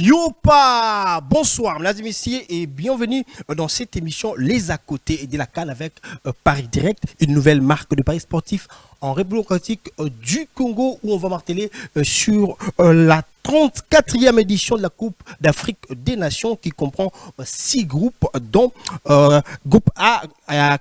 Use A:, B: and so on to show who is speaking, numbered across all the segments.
A: Yopa! Bonsoir, mesdames et messieurs, et bienvenue dans cette émission Les à côté de la CAN avec Paris Direct, une nouvelle marque de paris sportif en République démocratique du Congo où on va marteler sur la 34e édition de la Coupe d'Afrique des Nations qui comprend 6 groupes, dont groupe A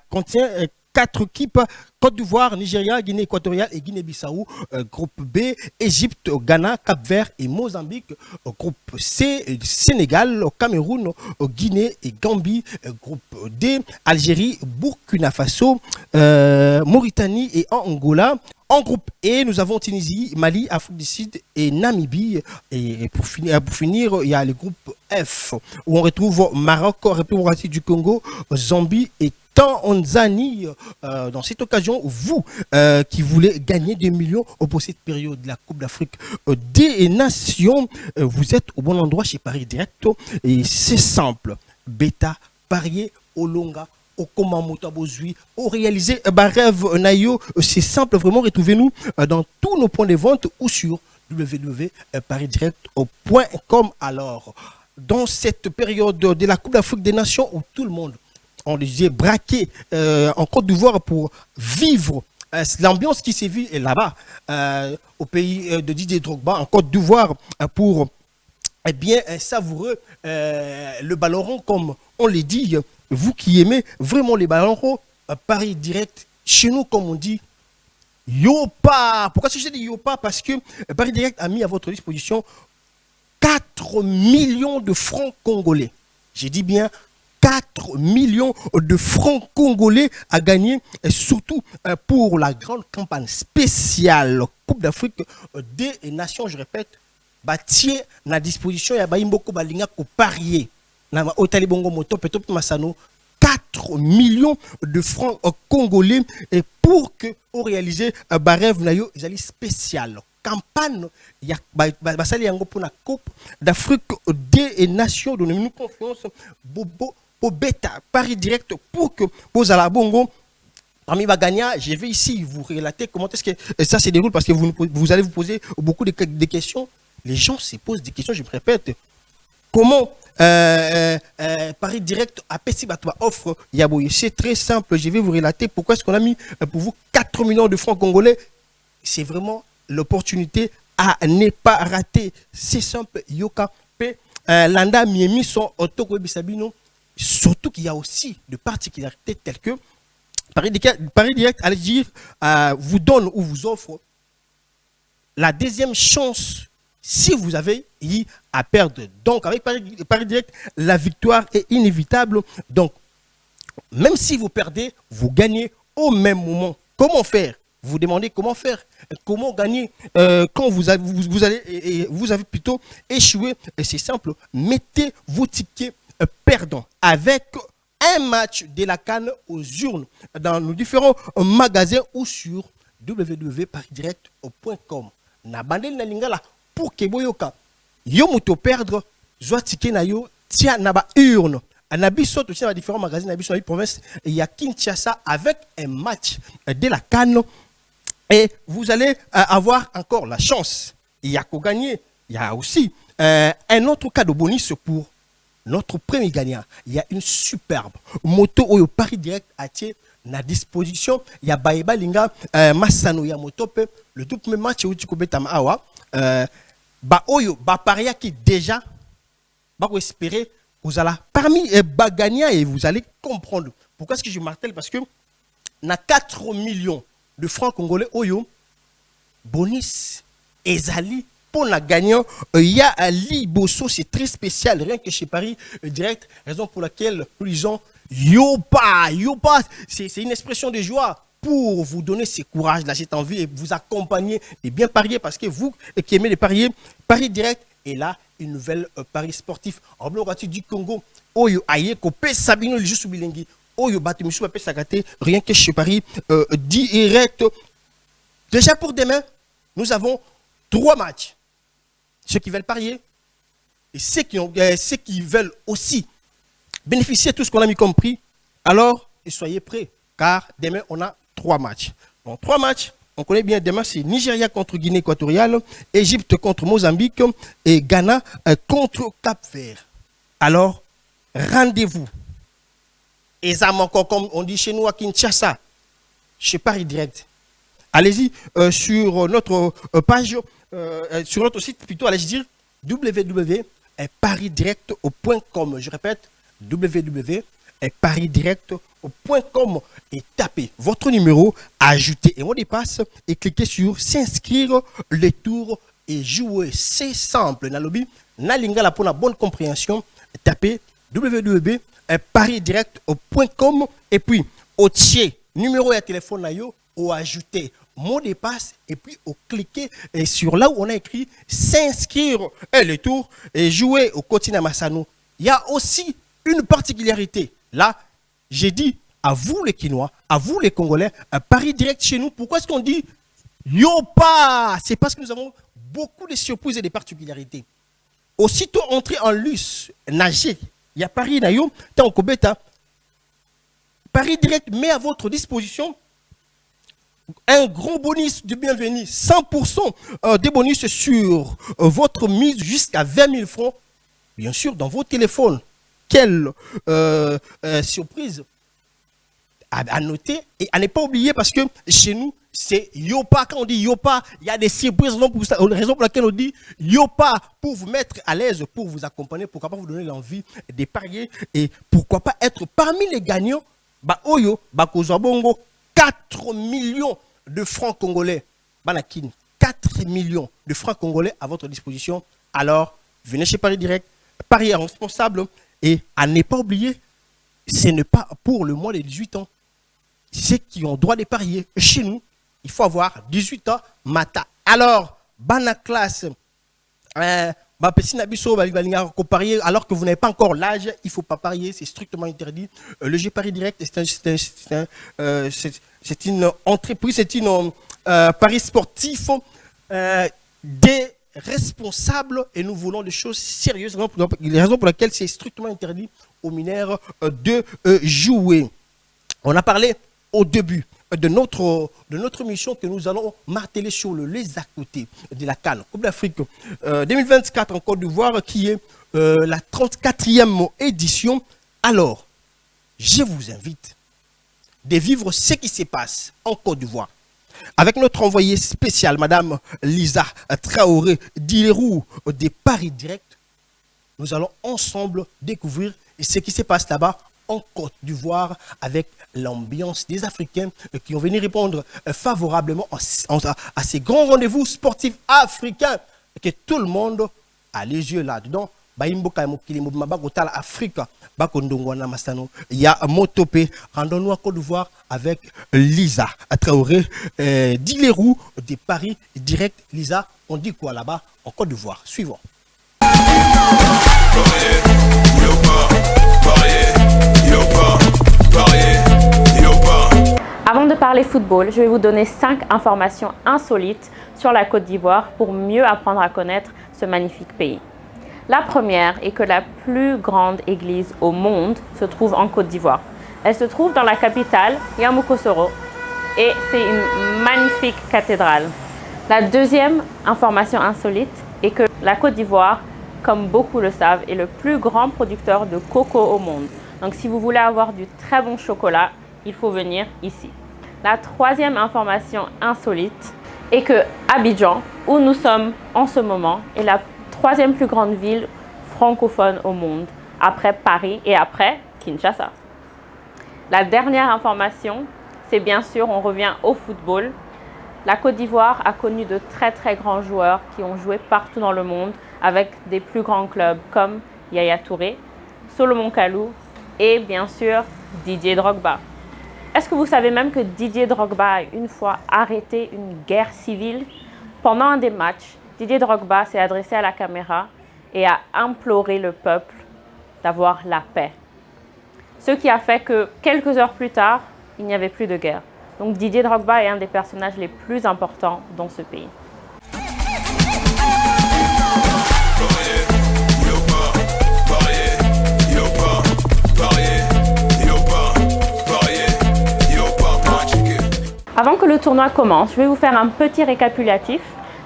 A: contient 4 équipes: Côte d'Ivoire, Nigeria, Guinée équatoriale et Guinée-Bissau. Groupe B, Égypte, Ghana, Cap-Vert et Mozambique. Groupe C, Sénégal, Cameroun, Guinée et Gambie. Groupe D, Algérie, Burkina Faso, Mauritanie et Angola. En groupe E, nous avons Tunisie, Mali, Afrique du Sud et Namibie. Et pour finir, il y a le groupe F, où on retrouve Maroc, République démocratique du Congo, Zambie et Tanzanie. Dans cette occasion, vous qui voulez gagner des millions pour cette période de la Coupe d'Afrique des Nations, vous êtes au bon endroit chez Paris Direct. Et c'est simple. Beta, parier, Olonga, au Komamoto Bozui, au réaliser rêve Nayo, c'est simple, vraiment. Retrouvez-nous dans tous nos points de vente ou sur www.parisdirect.com. Alors, dans cette période de la Coupe d'Afrique des Nations où tout le monde, on les a braqués en Côte d'Ivoire pour vivre l'ambiance qui s'est vue là-bas, au pays de Didier Drogba, en Côte d'Ivoire, pour bien savourer le ballon rond, comme on l'a dit. Vous qui aimez vraiment les ballons ronds, Paris Direct, chez nous, comme on dit, Yopa. Pourquoi je dis Yopa? Parce que Paris Direct a mis à votre disposition 4 millions de francs congolais. J'ai dit bien 4 millions de francs congolais à gagner, et surtout pour la grande campagne spéciale Coupe d'Afrique des Nations. Je répète, bâtir à disposition, il y a beaucoup de parier. 4 millions de francs congolais et pour que on réalise barève nayo ezali spécial campagne ya basali yango pour la Coupe d'Afrique des Nations. Donnez-nous confiance bobo au bêta Paris Direct pour que vous allez bongo. Parmi les gagnants, je vais ici vous relater comment est-ce que ça se déroule, parce que vous allez vous poser beaucoup de questions. Les gens se posent des questions, je me répète. Comment Paris Direct a offre Yaboye? C'est très simple, je vais vous relater pourquoi est-ce qu'on a mis pour vous 4 millions de francs congolais. C'est vraiment l'opportunité à ne pas rater. C'est simple, Yoka P. Landa Miemi sont Otoko Bisabino. Surtout qu'il y a aussi de particularités telles que Paris Direct allez dire, vous donne ou vous offre la deuxième chance si vous avez eu à perdre. Donc, avec Paris Direct, la victoire est inévitable. Donc, même si vous perdez, vous gagnez au même moment. Comment faire? Vous vous demandez comment faire, comment gagner quand vous avez plutôt échoué. Et c'est simple, mettez vos tickets perdants avec un match de la CAN aux urnes dans nos différents magasins ou sur www.parisdirect.com. Na bandel na lingala pour que boyoka yo muto perdre zo ticket na yo tia na ba urne. Anabiso aussi dans différents magasins nabiso na province, il y a Kinshasa avec un match de la CAN et vous allez avoir encore la chance. Il y a qu'au gagner. Il y a aussi un autre cadeau bonus pour notre premier gagnant. Il y a une superbe moto au Paris Direct à na disposition. Il y a Baeba Linga Masano ya moto le tout premier match où tu kobeta awa ba oyo ba paria qui déjà ba espérer vous allez parmi les gagnants et vous allez comprendre pourquoi est-ce que je martèle, parce que na 4 millions de francs congolais oyo bonus ezali pour la gagnant. Il y a un liboso, c'est très spécial, rien que chez Paris Direct, raison pour laquelle nous disons Yopa. Yopa, c'est une expression de joie pour vous donner ce courage, là, cette envie, et vous accompagner et bien parier, parce que vous qui aimez les parier, Paris Direct est là, une nouvelle paris sportif en République du Congo. Oyo aye ko pe sabino le juste bilingi. Oyo batu misu pe sakate, rien que chez Paris Direct. Déjà pour demain, nous avons 3 matchs. Ceux qui veulent parier et ceux qui veulent aussi bénéficier de tout ce qu'on a mis compris, alors soyez prêts, car demain on a 3 matchs. Donc 3 matchs, On connaît bien demain, c'est Nigeria contre Guinée équatoriale, Égypte contre Mozambique et Ghana contre Cap-Vert. Alors, rendez-vous. Et ça encore comme on dit chez nous à Kinshasa, chez Paris Direct. Allez-y sur notre page, sur notre site plutôt, allez-y dire www.parisdirect.com. Je répète, www.parisdirect.com et tapez votre numéro, ajoutez un mot de passe et cliquez sur s'inscrire, les tours et jouer. C'est simple. Nalobi, Nalingala pour la bonne compréhension, tapez www.parisdirect.com et puis au tiers numéro et téléphone ou ajouter mot de passe et puis au cliquer sur là où on a écrit s'inscrire et le tour et jouer au quotidien Massano. Il y a aussi une particularité. Là, j'ai dit à vous les Quinois, à vous les Congolais, à Paris Direct chez nous. Pourquoi est-ce qu'on dit Yopa? C'est parce que nous avons beaucoup de surprises et de particularités. Aussitôt entré en luce, nager, il y a Paris Nayo, tant qu'au bêta. Paris Direct met à votre disposition un gros bonus de bienvenue, 100% des bonus sur votre mise jusqu'à 20 000 francs, bien sûr, dans vos téléphones. Quelle surprise à noter et à ne pas oublier parce que chez nous, c'est Yopa. Quand on dit Yopa, il y a des surprises, raison pour laquelle on dit Yopa pour vous mettre à l'aise, pour vous accompagner, pourquoi pas vous donner l'envie de parier et pourquoi pas être parmi les gagnants. Bah Oyo, bah Kozabongo, 4 millions de francs congolais. Banakin, 4 millions de francs congolais à votre disposition. Alors, venez chez Paris Direct, parier responsable et à ne pas oublier, ce n'est pas pour le moins de 18 ans. Ceux qui ont droit de parier chez nous, il faut avoir 18 ans mata. Alors, bana classe, alors que vous n'avez pas encore l'âge, il ne faut pas parier, c'est strictement interdit. Le jeu Paris Direct, c'est une entreprise, c'est une pari sportif des responsables et nous voulons des choses sérieuses. Les raisons pour lesquelles c'est strictement interdit aux mineurs de jouer. On a parlé au début de notre mission que nous allons marteler sur les à côté de la CAN, Coupe d'Afrique 2024 en Côte d'Ivoire, qui est la 34e édition. Alors, je vous invite de vivre ce qui se passe en Côte d'Ivoire avec notre envoyée spéciale, Madame Lisa Traoré Dilerou de Paris Direct. Nous allons ensemble découvrir ce qui se passe là-bas en Côte d'Ivoire avec l'ambiance des Africains qui ont venu répondre favorablement à ces grands rendez-vous sportifs africains que tout le monde a les yeux là-dedans. Il y a Motopé. Rendons-nous à Côte d'Ivoire avec Lisa Traoré Dilerou de Paris Direct. Lisa, on dit quoi là-bas en Côte d'Ivoire? Suivons.
B: Avant de parler football, je vais vous donner 5 informations insolites sur la Côte d'Ivoire pour mieux apprendre à connaître ce magnifique pays. La première est que la plus grande église au monde se trouve en Côte d'Ivoire. Elle se trouve dans la capitale, Yamoussoukro, et c'est une magnifique cathédrale. La deuxième information insolite est que la Côte d'Ivoire, comme beaucoup le savent, est le plus grand producteur de coco au monde. Donc si vous voulez avoir du très bon chocolat, il faut venir ici. La troisième information insolite est que Abidjan, où nous sommes en ce moment, est la troisième plus grande ville francophone au monde, après Paris et après Kinshasa. La dernière information, c'est bien sûr, on revient au football. La Côte d'Ivoire a connu de très très grands joueurs qui ont joué partout dans le monde avec des plus grands clubs comme Yaya Touré, Solomon Kalou et bien sûr Didier Drogba. Est-ce que vous savez même que Didier Drogba a une fois arrêté une guerre civile? Pendant un des matchs, Didier Drogba s'est adressé à la caméra et a imploré le peuple d'avoir la paix. Ce qui a fait que quelques heures plus tard, il n'y avait plus de guerre. Donc Didier Drogba est un des personnages les plus importants dans ce pays. Avant que le tournoi commence, je vais vous faire un petit récapitulatif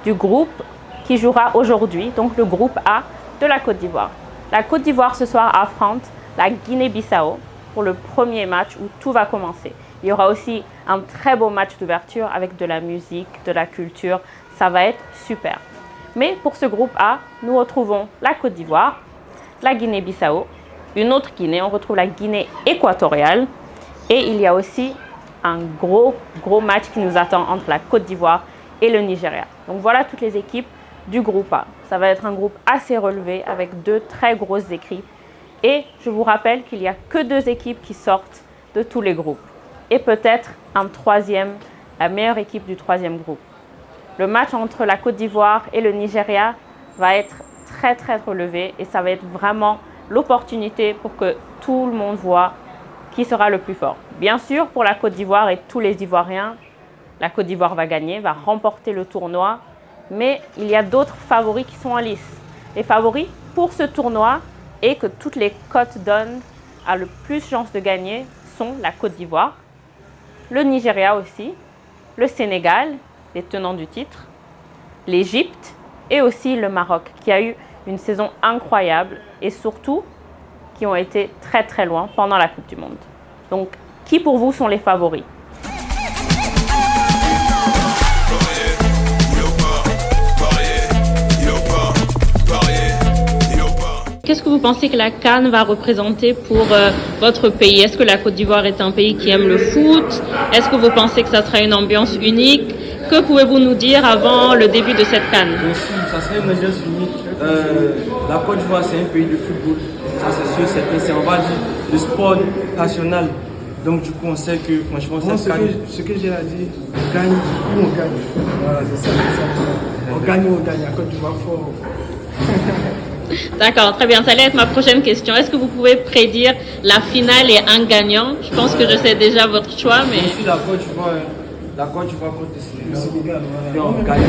B: du groupe qui jouera aujourd'hui, donc le groupe A de la Côte d'Ivoire. La Côte d'Ivoire ce soir affronte la Guinée-Bissau pour le premier match où tout va commencer. Il y aura aussi un très beau match d'ouverture avec de la musique, de la culture. Ça va être super. Mais pour ce groupe A, nous retrouvons la Côte d'Ivoire, la Guinée-Bissau, une autre Guinée, on retrouve la Guinée équatoriale et il y a aussi un gros match qui nous attend entre la Côte d'Ivoire et le Nigeria. Donc voilà toutes les équipes du groupe A. Ça va être un groupe assez relevé avec 2 très grosses équipes. Et je vous rappelle qu'il n'y a que 2 équipes qui sortent de tous les groupes. Et peut-être un troisième, la meilleure équipe du troisième groupe. Le match entre la Côte d'Ivoire et le Nigeria va être très relevé et ça va être vraiment l'opportunité pour que tout le monde voit qui sera le plus fort. Bien sûr, pour la Côte d'Ivoire et tous les Ivoiriens, la Côte d'Ivoire va gagner, va remporter le tournoi, mais il y a d'autres favoris qui sont en lice. Les favoris pour ce tournoi et que toutes les cotes donnent à le plus chance de gagner sont la Côte d'Ivoire, le Nigeria aussi, le Sénégal, les tenants du titre, l'Égypte et aussi le Maroc qui a eu une saison incroyable et surtout qui ont été très loin pendant la Coupe du Monde. Donc, qui pour vous sont les favoris? Qu'est-ce que vous pensez que la CAN va représenter pour votre pays? Est-ce que la Côte d'Ivoire est un pays qui aime le foot? Est-ce que vous pensez que ça sera une ambiance unique? Que pouvez-vous nous dire avant le début de cette CAN?
C: Bien sûr, ça sera une ambiance unique. La Côte d'Ivoire, c'est un pays de football. Ça, c'est sûr, c'est on va dire, le sport national. Donc, du coup, on sait que, franchement, cette CAN...
D: Ce que j'ai à dire, on gagne ou on gagne. Voilà, c'est ça. On gagne ou on gagne. La Côte d'Ivoire fort.
B: D'accord, très bien. Ça allait être ma prochaine question. Est-ce que vous pouvez prédire la finale et un gagnant? Je pense que je sais déjà votre choix, mais...
C: Bien sûr, la Côte d'Ivoire contre le Sénégal. Et on gagne.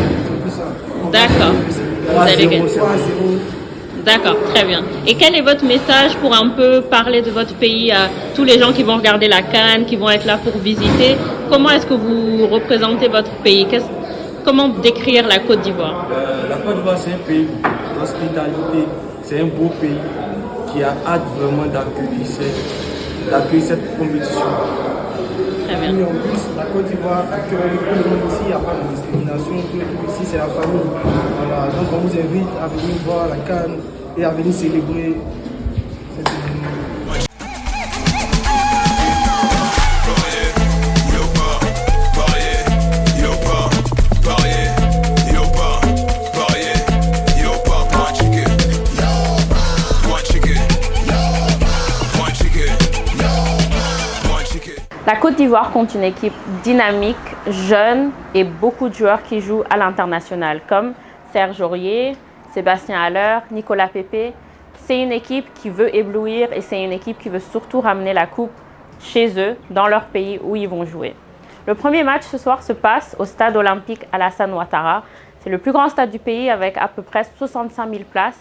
B: D'accord. Vous allez gagner.
D: 3-0.
B: D'accord, très bien. Et quel est votre message pour un peu parler de votre pays à tous les gens qui vont regarder la CAN, qui vont être là pour visiter? Comment est-ce que vous représentez votre pays? Comment décrire la Côte d'Ivoire?
C: La Côte d'Ivoire, c'est un pays d'hospitalité. C'est un beau pays qui a hâte vraiment d'accueillir cette compétition.
B: Très bien.
D: Et en plus, la Côte d'Ivoire accueille tout le monde ici, il n'y a pas de discrimination, tout le monde ici, c'est la famille. Voilà. Donc on vous invite à venir voir la CAN et à venir célébrer cette événement.
B: La Côte d'Ivoire compte une équipe dynamique, jeune et beaucoup de joueurs qui jouent à l'international comme Serge Aurier, Sébastien Haller, Nicolas Pepe. C'est une équipe qui veut éblouir et c'est une équipe qui veut surtout ramener la coupe chez eux, dans leur pays où ils vont jouer. Le premier match ce soir se passe au stade olympique Alassane Ouattara. C'est le plus grand stade du pays avec à peu près 65 000 places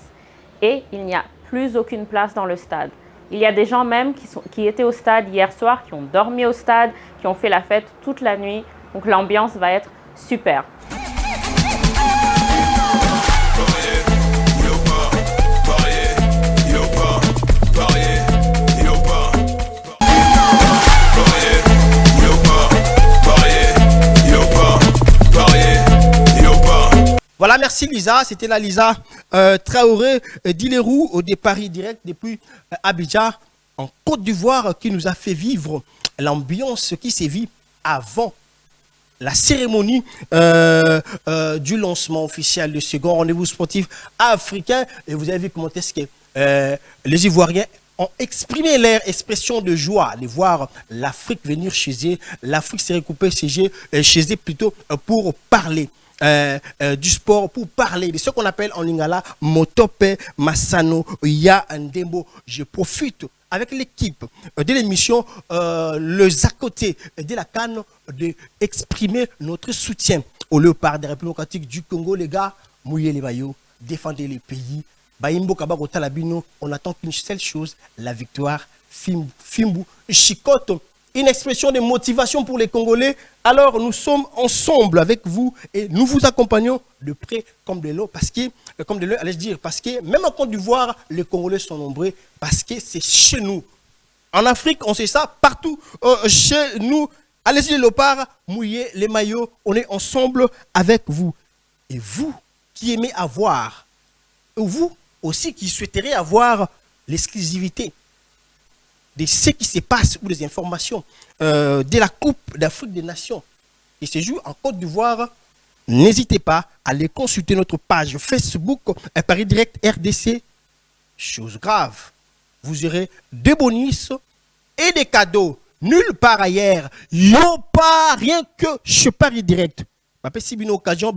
B: et il n'y a plus aucune place dans le stade. Il y a des gens même qui étaient au stade hier soir, qui ont dormi au stade, qui ont fait la fête toute la nuit. Donc l'ambiance va être super.
A: Voilà, merci Lisa. C'était la Lisa Traoré d'Ilerou des Paris direct depuis Abidjan en Côte d'Ivoire qui nous a fait vivre l'ambiance qui s'est vue avant la cérémonie du lancement officiel du second rendez-vous sportif africain. Et vous avez vu comment est-ce que les Ivoiriens ont exprimé leur expression de joie de voir l'Afrique venir chez eux. L'Afrique s'est recoupée chez eux plutôt pour parler du sport, pour parler de ce qu'on appelle en lingala Motope Masano Ya Ndembo. Je profite avec l'équipe de l'émission Les à côté de la CAN d'exprimer notre soutien au léopard de la République démocratique du Congo. Les gars, mouillez les maillots, défendez les pays. On attend qu'une seule chose, la victoire. Fimbu Chikoto une expression de motivation pour les Congolais. Alors nous sommes ensemble avec vous et nous vous accompagnons de près comme de l'eau, parce que, allez-je dire, parce que même en Côte d'Ivoire, les Congolais sont nombreux, parce que c'est chez nous. En Afrique, on sait ça, partout chez nous. Allez-y les léopards, mouillez les maillots, on est ensemble avec vous. Et vous qui aimez avoir, ou vous aussi qui souhaiteriez avoir l'exclusivité de ce qui se passe ou des informations de la Coupe d'Afrique des Nations qui se joue en Côte d'Ivoire, n'hésitez pas à aller consulter notre page Facebook Paris Direct RDC. Chose grave, vous aurez des bonus et des cadeaux nulle part ailleurs. Yo pas rien que chez Paris Direct. Si vous avez une occasion,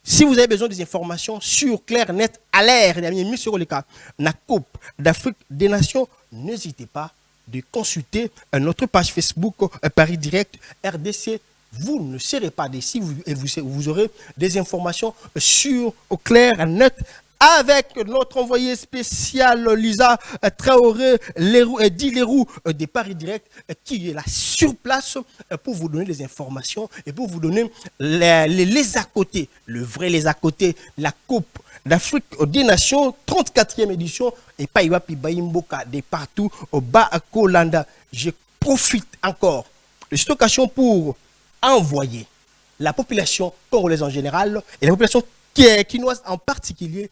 A: si vous avez besoin des informations sur clair, net, à l'air, sur le cas, la Coupe d'Afrique des Nations, n'hésitez pas de consulter notre page Facebook Paris Direct RDC. Vous ne serez pas déçus et vous aurez des informations sur au clair, net, avec notre envoyé spécial Lisa Traoré dit Leroux de Paris Direct qui est là sur place pour vous donner des informations et pour vous donner les à côté, le vrai les à côté, la Coupe d'Afrique des Nations, 34e édition, et Païwa Pibaïmboka de partout au bas à Kolanda. Je profite encore de cette occasion pour envoyer la population congolaise en général et la population quinoise en particulier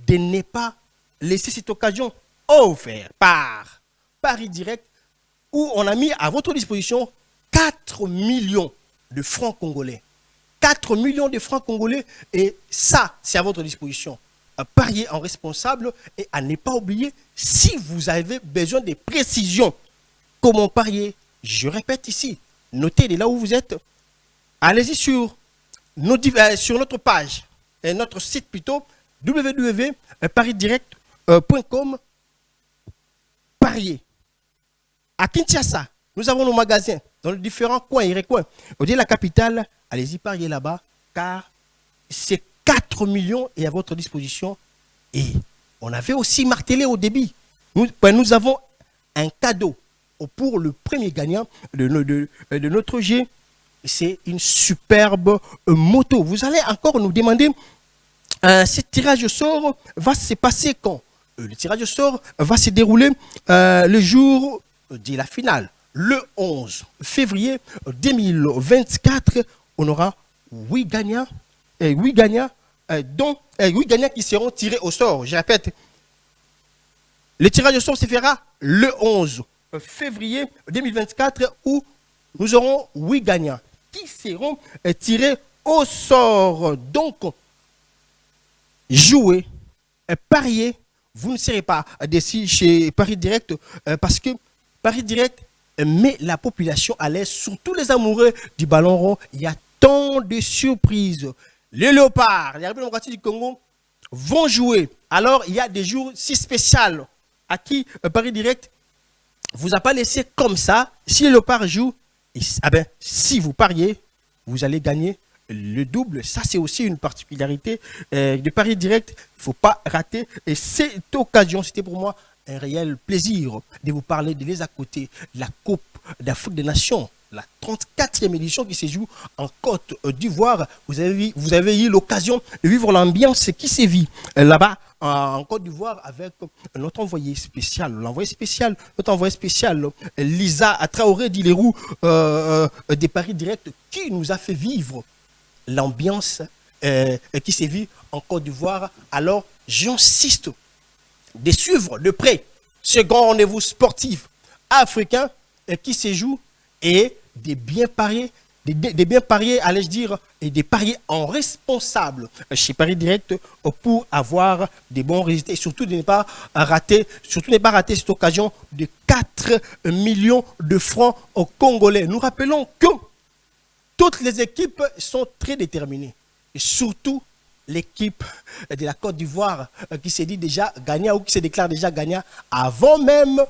A: de ne pas laisser cette occasion offerte par Paris Direct, où on a mis à votre disposition 4 millions de francs congolais. 4 millions de francs congolais, et ça, c'est à votre disposition. Pariez en responsable et à ne pas oublier, si vous avez besoin de précisions, comment parier, je répète ici, notez là où vous êtes, allez-y sur notre page, et notre site plutôt, www.parisdirect.com. Parier. À Kinshasa, nous avons nos magasins dans les différents coins et recoins. Au delà de la capitale, allez-y parier là-bas, car c'est 4 millions est à votre disposition. Et on avait aussi martelé au début. Nous avons un cadeau pour le premier gagnant de notre jeu. C'est une superbe moto. Vous allez encore nous demander, ce tirage au sort va se passer quand? Le tirage au sort va se dérouler le jour de la finale. Le 11 février 2024, on aura 8 gagnants, dont 8 gagnants qui seront tirés au sort. Je répète, le tirage au sort se fera le 11 février 2024, où nous aurons 8 gagnants qui seront tirés au sort. Donc, jouez, pariez, vous ne serez pas déçus chez Paris Direct, parce que Paris Direct met la population à l'aise, surtout les amoureux du ballon rond. Il y a tant de surprises. Les léopards, les Républiques démocratiques du Congo vont jouer. Alors, il y a des jours si spéciaux à qui Paris Direct vous a pas laissé comme ça. Si les léopards jouent, si vous pariez, vous allez gagner le double. Ça, c'est aussi une particularité de Paris Direct. Il ne faut pas rater. Et cette occasion, c'était pour moi un réel plaisir de vous parler de les à côté, la Coupe d'Afrique des Nations, la 34e édition qui se joue en Côte d'Ivoire. Vous avez eu l'occasion de vivre l'ambiance qui se vit là-bas en Côte d'Ivoire avec notre envoyé spécial, notre envoyé spécial, Lisa Traoré dit Leroux de Paris Direct, qui nous a fait vivre l'ambiance qui se vit en Côte d'Ivoire. Alors, j'insiste de suivre de près ce grand rendez-vous sportif africain qui se joue et de bien parier, allais-je dire, et de parier en responsable chez Paris Direct pour avoir des bons résultats et surtout de ne pas rater, cette occasion de 4 millions de francs aux Congolais. Nous rappelons que toutes les équipes sont très déterminées et surtout l'équipe de la Côte d'Ivoire qui s'est dit déjà gagnant ou qui se déclare déjà gagnant avant même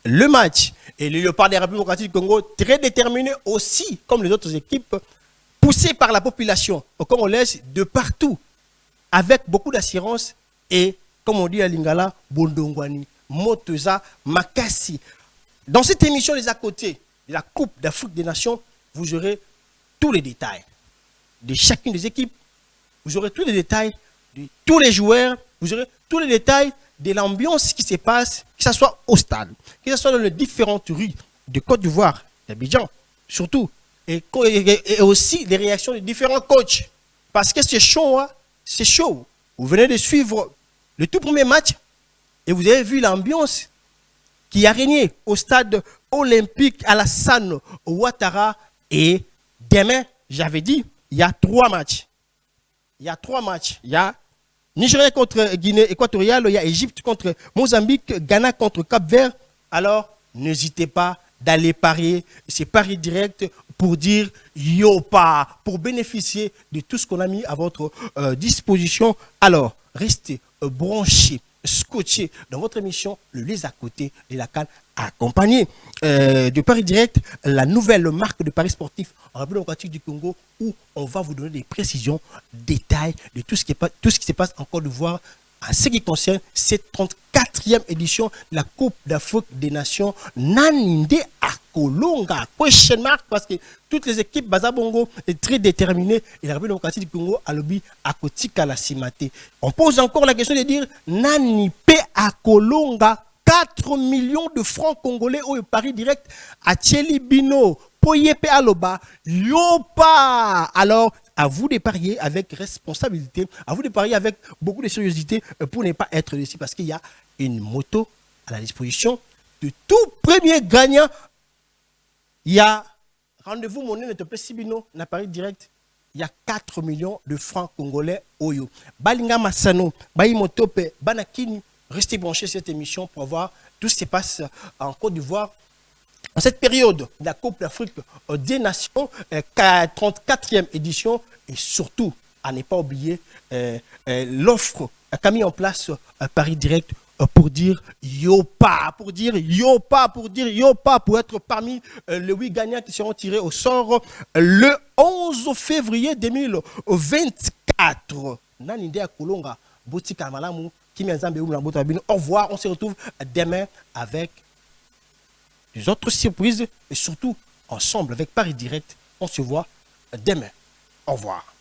A: le match. Et le Léopard des Républiques démocratiques du Congo, très déterminé aussi, comme les autres équipes, poussé par la population congolaise de partout, avec beaucoup d'assurance et, comme on dit à Lingala, Bondongwani, Motoza, Makassi. Dans cette émission, les à côté de la Coupe d'Afrique des Nations, vous aurez tous les détails de chacune des équipes. Vous aurez tous les détails de tous les joueurs. Vous aurez tous les détails de l'ambiance qui se passe, que ce soit au stade, que ce soit dans les différentes rues de Côte d'Ivoire, d'Abidjan, surtout. Et aussi les réactions des différents coachs. Parce que c'est chaud, hein? C'est chaud. Vous venez de suivre le tout premier match et vous avez vu l'ambiance qui a régné au stade olympique Alassane Ouattara. Et demain, j'avais dit, il y a 3 matchs. Il y a 3 matchs. Il y a Nigeria contre Guinée équatoriale, il y a Égypte contre Mozambique, Ghana contre Cap-Vert. Alors, n'hésitez pas d'aller parier. C'est pari direct pour dire yopa, pour bénéficier de tout ce qu'on a mis à votre disposition. Alors, restez branchés, scotchés dans votre émission Le Les à côté de la CAN, accompagné de Paris Direct, la nouvelle marque de paris sportif en République démocratique du Congo, où on va vous donner des précisions, détails de tout ce qui se passe en Côte d'Ivoire en ce qui concerne cette 34e édition de la Coupe d'Afrique des Nations. Naninde Akolonga, question mark, parce que toutes les équipes Bazabongo est très déterminées et la République démocratique du Congo a lobby à Kotika la Simate. On pose encore la question de dire Nanipe Akolonga, 4 millions de francs congolais au Paris Direct à Tchéli Bino, Poyepe Aloba, Yopa. Alors, à vous de parier avec responsabilité, à vous de parier avec beaucoup de sérieuxité pour ne pas être déçu, parce qu'il y a une moto à la disposition de tout premier gagnant. Il y a rendez-vous monnaie de Topé Sibino, à Paris Direct. Il y a 4 millions de francs congolais Oyo. Balinga Massano, Bayi Motope, Banakini, restez branchés sur cette émission pour voir tout ce qui se passe en Côte d'Ivoire. En cette période de la Coupe d'Afrique des Nations, 34e édition, et surtout, à ne pas oublier l'offre qu'a mis en place Paris Direct pour dire yopa, pour dire yopa, pour dire yopa, pour être parmi les 8 gagnants qui seront tirés au sort le 11 février 2024. Naninde Akolonga, Botika Malamu, au revoir, on se retrouve demain avec des autres surprises et surtout ensemble avec Paris Direct. On se voit demain. Au revoir.